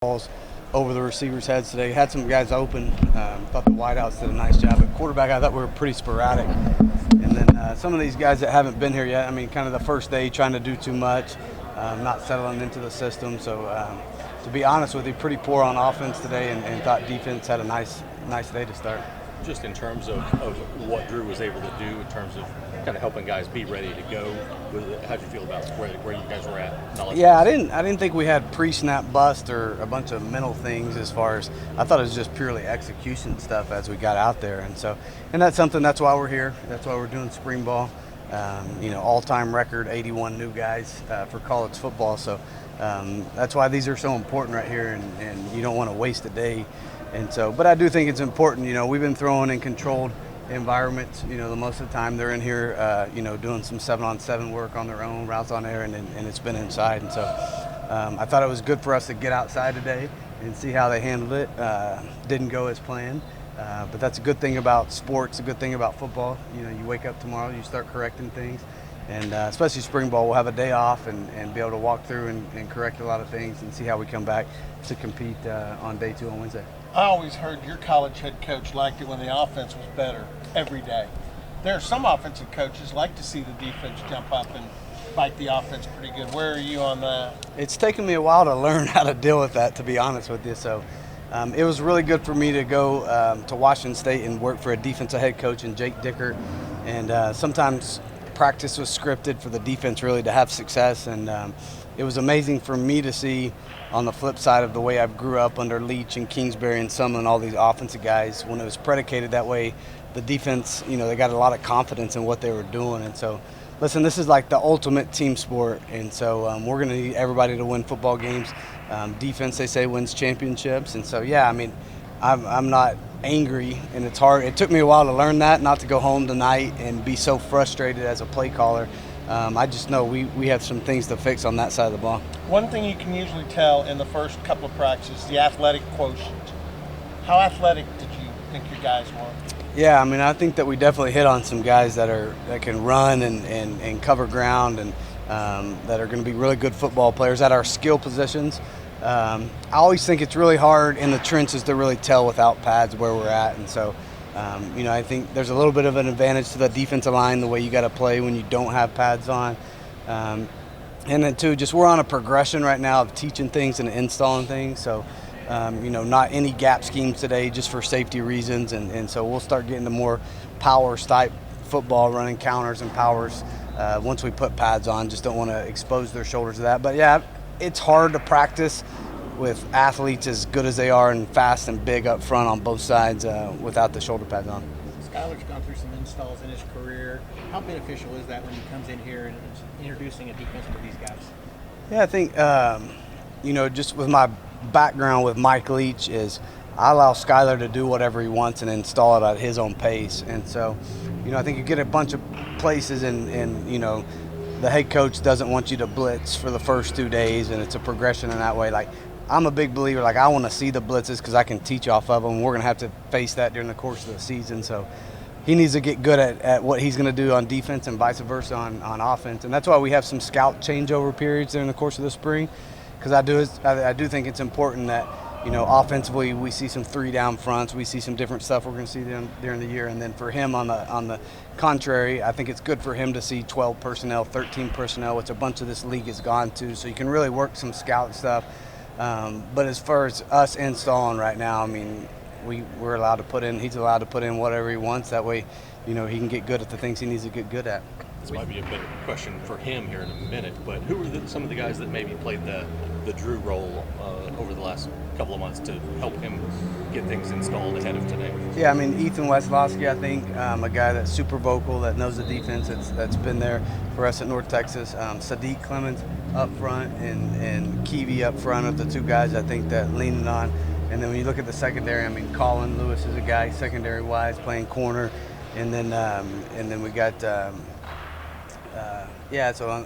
balls over the receivers' heads today. Had some guys open. Thought the wideouts did a nice job. At quarterback, I thought we were pretty sporadic. And then some of these guys that haven't been here yet, I mean, kind of the first day trying to do too much, not settling into the system. So to be honest with you, pretty poor on offense today, and thought defense had a nice day to start. Just in terms of what Drew was able to do in terms of kind of helping guys be ready to go, how'd you feel about where you guys were at? Yeah, I didn't think we had pre-snap bust or a bunch of mental things as far as, I thought it was just purely execution stuff as we got out there. And that's something, that's why we're here. That's why we're doing spring ball. All-time record, 81 new guys for college football. So that's why these are so important right here, and you don't want to waste a day. But I do think it's important. We've been throwing in controlled environments. The most of the time they're in here, doing some 7-on-7 work on their own, routes on air, and it's been inside. And so I thought it was good for us to get outside today and see how they handled it. Didn't go as planned, but that's a good thing about sports, a good thing about football. You wake up tomorrow, you start correcting things. And especially spring ball, we'll have a day off and be able to walk through and correct a lot of things and see how we come back to compete on day 2 on Wednesday. I always heard your college head coach liked it when the offense was better every day. There are some offensive coaches like to see the defense jump up and fight the offense pretty good. Where are you on that? It's taken me a while to learn how to deal with that, to be honest with you. So it was really good for me to go to Washington State and work for a defensive head coach in Jake Dicker. And sometimes practice was scripted for the defense really to have success. And it was amazing for me to see on the flip side of the way I grew up under Leach and Kingsbury and Sumlin, all these offensive guys, when it was predicated that way, the defense, they got a lot of confidence in what they were doing. And so, listen, this is like the ultimate team sport. And so we're going to need everybody to win football games. Defense, they say, wins championships. And so, yeah, I mean, I'm not angry, and it's hard. It took me a while to learn that, not to go home tonight and be so frustrated as a play caller. I just know we have some things to fix on that side of the ball. One thing you can usually tell in the first couple of practices, the athletic quotient. How athletic did you think your guys were? Yeah, I mean, I think that we definitely hit on some guys that can run and cover ground and that are going to be really good football players at our skill positions. I always think it's really hard in the trenches to really tell without pads where we're at, and so I think there's a little bit of an advantage to the defensive line, the way you got to play when you don't have pads on. And then, too, just we're on a progression right now of teaching things and installing things. So, not any gap schemes today just for safety reasons. And so we'll start getting to more powers-type football, running counters and powers once we put pads on. Just don't want to expose their shoulders to that. But, yeah, it's hard to practice with athletes as good as they are and fast and big up front on both sides without the shoulder pads on. Skylar's gone through some installs in his career. How beneficial is that when he comes in here and is introducing a defense to these guys? Yeah, I think, just with my background with Mike Leach is I allow Skylar to do whatever he wants and install it at his own pace. And so, I think you get a bunch of places and the head coach doesn't want you to blitz for the first 2 days, and it's a progression in that way. Like, I'm a big believer, I want to see the blitzes because I can teach off of them. We're going to have to face that during the course of the season. So he needs to get good at what he's going to do on defense and vice versa on offense. And that's why we have some scout changeover periods during the course of the spring, because I do think it's important that, offensively we see some 3-down fronts. We see some different stuff we're going to see during the year. And then for him on the contrary, I think it's good for him to see 12 personnel, 13 personnel, which a bunch of this league has gone to. So you can really work some scout stuff. But as far as us installing right now, I mean, we're allowed to put in, he's allowed to put in whatever he wants. That way, he can get good at the things he needs to get good at. This might be a better question for him here in a minute, but who are some of the guys that maybe played the Drew role over the last couple of months to help him get things installed ahead of today? Yeah, I mean, Ethan Weslowski, I think, a guy that's super vocal, that knows the defense, that's been there for us at North Texas. Sadiq Clemens up front and Kiwi up front are the two guys I think that leaning on. And then when you look at the secondary, I mean, Colin Lewis is a guy secondary-wise playing corner. And then we got, so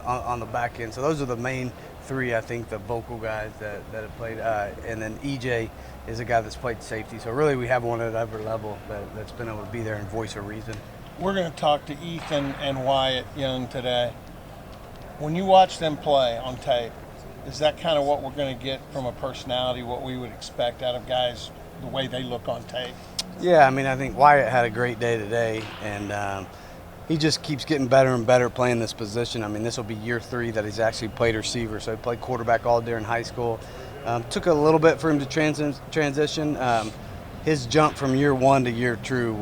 on the back end. So those are the main 3, I think, the vocal guys that have played. And then EJ is a guy that's played safety. So really we have one at every level that's been able to be there and voice a reason. We're going to talk to Ethan and Wyatt Young today. When you watch them play on tape, Is that kind of what we're going to get from a personality, what we would expect out of guys, the way they look on tape? Yeah, I mean, I think Wyatt had a great day today, and he just keeps getting better and better playing this position. I mean, this will be year 3 that he's actually played receiver, so he played quarterback all during high school. Took a little bit for him to transition. His jump from year 1 to year 2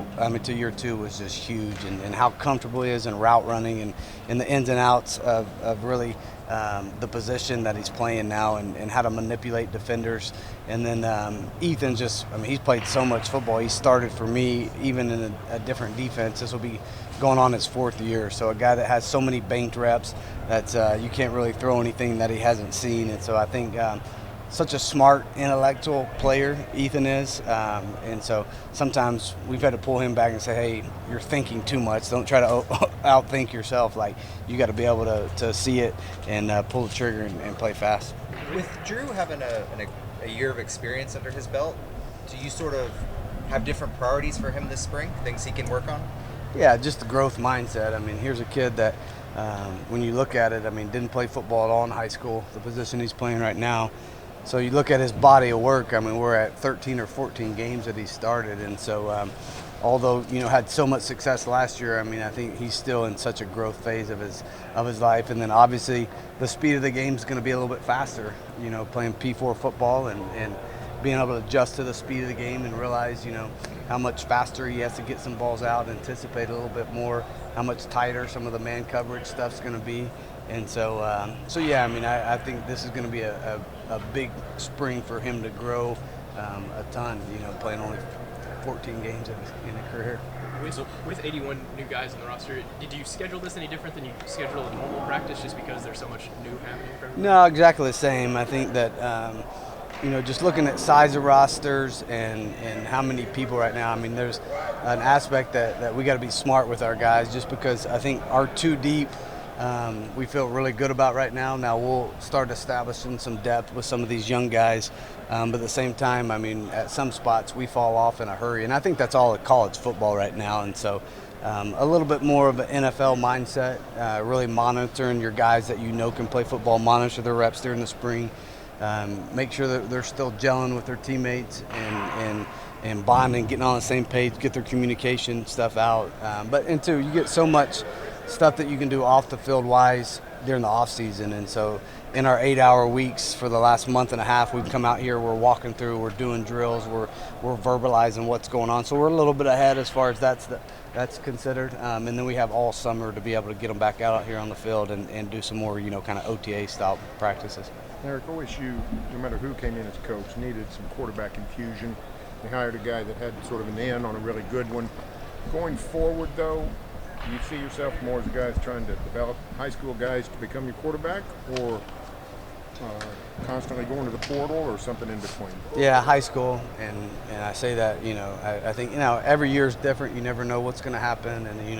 was just huge, and how comfortable he is in route running and the ins and outs of really the position that he's playing now, and how to manipulate defenders. And then Ethan he's played so much football. He started for me even in a different defense. This will be going on his 4th year. So a guy that has so many banked reps that you can't really throw anything that he hasn't seen. And so I think such a smart, intellectual player Ethan is, and so sometimes we've had to pull him back and say, hey, you're thinking too much. Don't try to outthink yourself. Like, you got to be able to see it and pull the trigger and play fast. With Drew having a year of experience under his belt, do you sort of have different priorities for him this spring, things he can work on? Yeah, just the growth mindset. I mean, here's a kid that when you look at it, I mean, didn't play football at all in high school, the position he's playing right now. So you look at his body of work, I mean, we're at 13 or 14 games that he started. And so although, had so much success last year, I mean, I think he's still in such a growth phase of his life. And then obviously the speed of the game is going to be a little bit faster, playing P4 football and being able to adjust to the speed of the game and realize, how much faster he has to get some balls out, anticipate a little bit more, how much tighter some of the man coverage stuff's going to be. And so yeah, I mean, I think this is going to be a big spring for him to grow a ton, playing only 14 games in a career. With 81 new guys on the roster, did you schedule this any different than you schedule a normal practice just because there's so much new happening for everybody? No, exactly the same. I think that, just looking at size of rosters and how many people right now, I mean, there's an aspect that we got to be smart with our guys, just because I think our 2 deep, we feel really good about right now. Now we'll start establishing some depth with some of these young guys, but at the same time, I mean, at some spots we fall off in a hurry, and I think that's all at college football right now. And so a little bit more of an NFL mindset, really monitoring your guys that can play football, monitor their reps during the spring, make sure that they're still gelling with their teammates and bonding, getting on the same page, get their communication stuff out. And two, you get so much stuff that you can do off the field wise during the off season. And so in our 8-hour weeks for the last month and a half, we've come out here, we're walking through, we're doing drills, we're verbalizing what's going on. So we're a little bit ahead as far as that's considered. And then we have all summer to be able to get them back out here on the field and do some more, kind of OTA style practices. Eric, OSU, no matter who came in as coach, needed some quarterback infusion. They hired a guy that had sort of an in on a really good one. Going forward, though, do you see yourself more as a guy that's trying to develop high school guys to become your quarterback, or constantly going to the portal, or something in between? Yeah, high school, and I say that, I think, every year is different. You never know what's going to happen, and,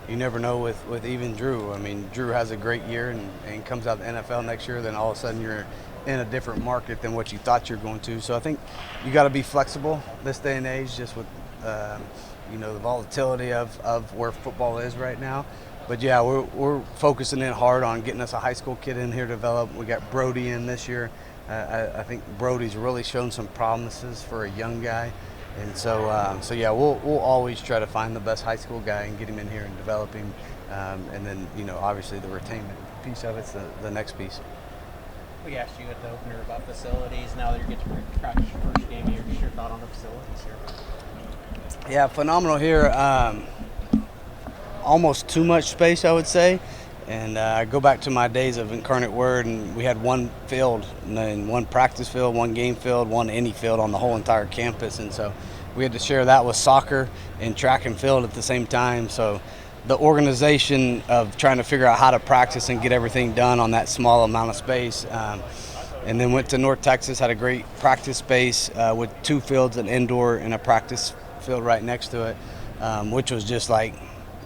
you never know with even Drew. I mean, Drew has a great year and comes out of the NFL next year, then all of a sudden you're in a different market than what you thought you were going to. So I think you got to be flexible this day and age, just with the volatility of where football is right now. But yeah, we're focusing in hard on getting us a high school kid in here to develop. We got Brody in this year. I think Brody's really shown some promises for a young guy. And so yeah, we'll always try to find the best high school guy and get him in here and develop him. And then, obviously the retainment piece of it's the next piece. We asked you at the opener about facilities. Now that you're getting to practice your first game here, just your thought on the facilities here. Yeah, phenomenal here. Almost too much space, I would say. And I go back to my days of Incarnate Word, and we had one field, and then one practice field, one game field, one any field on the whole entire campus. And so we had to share that with soccer and track and field at the same time. So the organization of trying to figure out how to practice and get everything done on that small amount of space. And then went to North Texas, had a great practice space with 2 fields, an indoor and a practice field right next to it, which was just like,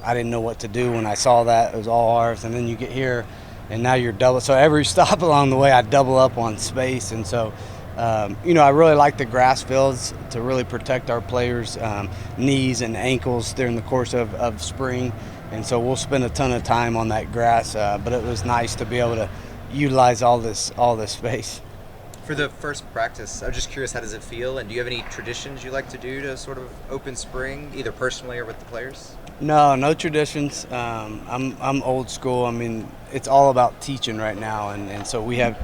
I didn't know what to do when I saw that. It was all ours. And then you get here, and now you're double. So every stop along the way, I double up on space. And so, I really like the grass fields to really protect our players' knees and ankles during the course of spring. And so we'll spend a ton of time on that grass. But it was nice to be able to, utilize all this space. For the first practice, I'm just curious, how does it feel? And do you have any traditions you like to do to sort of open spring, either personally or with the players? No traditions. I'm old school. I mean, it's all about teaching right now, and so we have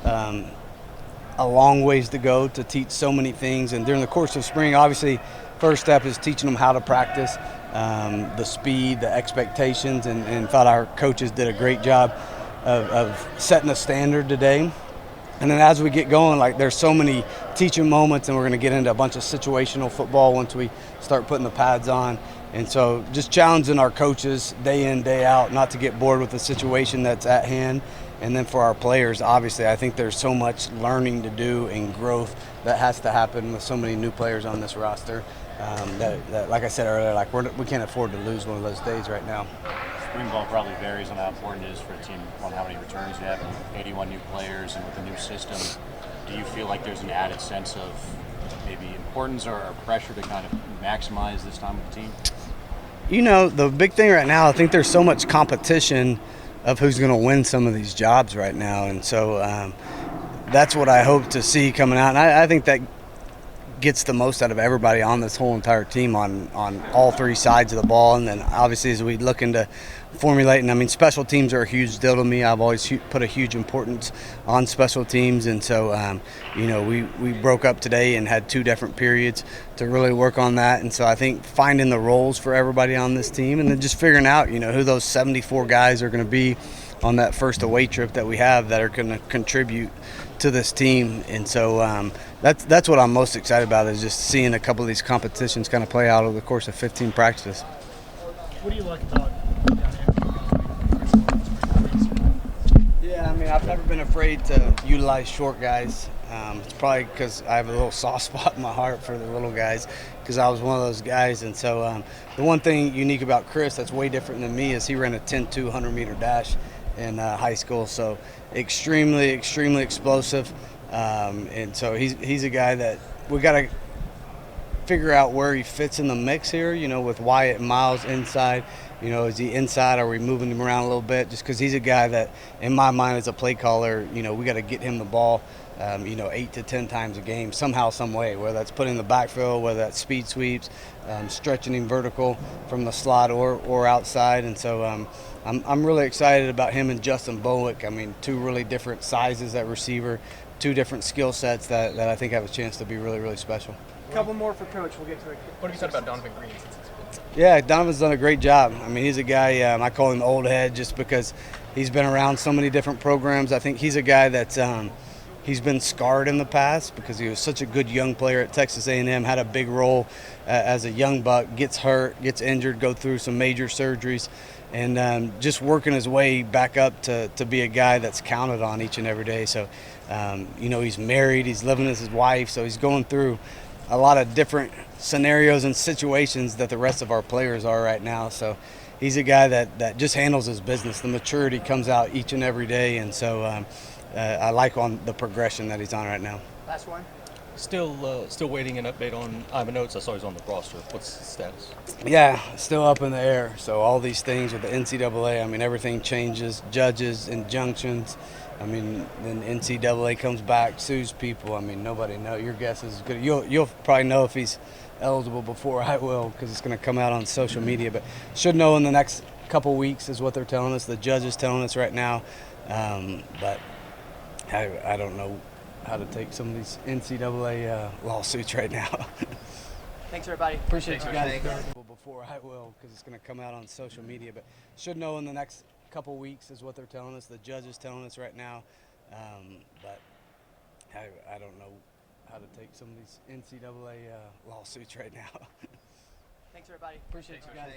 a long ways to go to teach so many things. And during the course of spring, obviously, first step is teaching them how to practice, the speed, the expectations, and thought our coaches did a great job of setting a standard today. And then as we get going, like there's so many teaching moments, and we're going to get into a bunch of situational football once we start putting the pads on. And so just challenging our coaches day in, day out, not to get bored with the situation that's at hand. And then for our players, obviously, I think there's so much learning to do and growth that has to happen with so many new players on this roster. That like I said earlier, like we can't afford to lose one of those days right now. Spring ball probably varies on how important it is for a team on how many returns you have, 81 new players, and with the new system. Do you feel like there's an added sense of maybe importance or pressure to kind of maximize this time with the team? You know, the big thing right now, I think there's so much competition of who's going to win some of these jobs right now. And so that's what I hope to see coming out. And I think that gets the most out of everybody on this whole entire team on all three sides of the ball. And then obviously as we look into formulating, I mean, special teams are a huge deal to me. I've always put a huge importance on special teams. And so, you know, we broke up today and had 2 different periods to really work on that. And so I think finding the roles for everybody on this team, and then just figuring out, you know, who those 74 guys are going to be on that first away trip that we have that are going to contribute to this team. And so that's what I'm most excited about, is just seeing a couple of these competitions kind of play out over the course of 15 practices. What do you like about Yeah, I mean, I've never been afraid to utilize short guys. It's probably because I have a little soft spot in my heart for the little guys, because I was one of those guys. And so the one thing unique about Chris that's way different than me is he ran a 10-2 100-meter dash in high school. So extremely explosive. And so he's a guy that we got to figure out where he fits in the mix here, you know, with Wyatt and Miles inside. You know, is he inside? Are we moving him around a little bit? Just because he's a guy that, in my mind, as a play caller, you know, we got to get him the ball, you know, 8 to 10 times a game, somehow, some way, whether that's putting the backfield, whether that's speed sweeps, stretching him vertical from the slot or outside. And so I'm really excited about him and Justin Bowick. I mean, 2 really different sizes at receiver, 2 different skill sets that I think have a chance to be really special. a couple more for Coach? We'll get to it. What have you said about Donovan Green? Yeah, Donovan's done a great job. I mean, he's a guy, I call him old head just because he's been around so many different programs. I think he's a guy that's he's been scarred in the past because he was such a good young player at Texas A&M, had a big role as a young buck, gets hurt, gets injured, go through some major surgeries, and just working his way back up to be a guy that's counted on each and every day. So, you know, he's married, he's living with his wife, so he's going through a lot of different scenarios and situations that the rest of our players are right now. So he's a guy that just handles his business. The maturity comes out each and every day, and so I like on the progression that he's on right now. Last one. Still waiting an update on Ivan Oates. I saw he's on the roster. What's the status? Yeah, still up in the air. So all these things with the NCAA, I mean, everything changes, judges, injunctions. I mean, then NCAA comes back, sues people. I mean, nobody knows. Your guess is good. You'll probably know if he's eligible before I will, because it's going to come out on social media. But should know in the next couple weeks is what they're telling us. The judge is telling us right now. But I don't know how to take some of these NCAA lawsuits right now. Thanks, everybody. Appreciate you guys. Before I will, because it's going to come out on social media. But should know in the next couple weeks is what they're telling us. The judge is telling us right now. But I don't know how to take some of these NCAA lawsuits right now. Thanks, everybody. Appreciate you guys.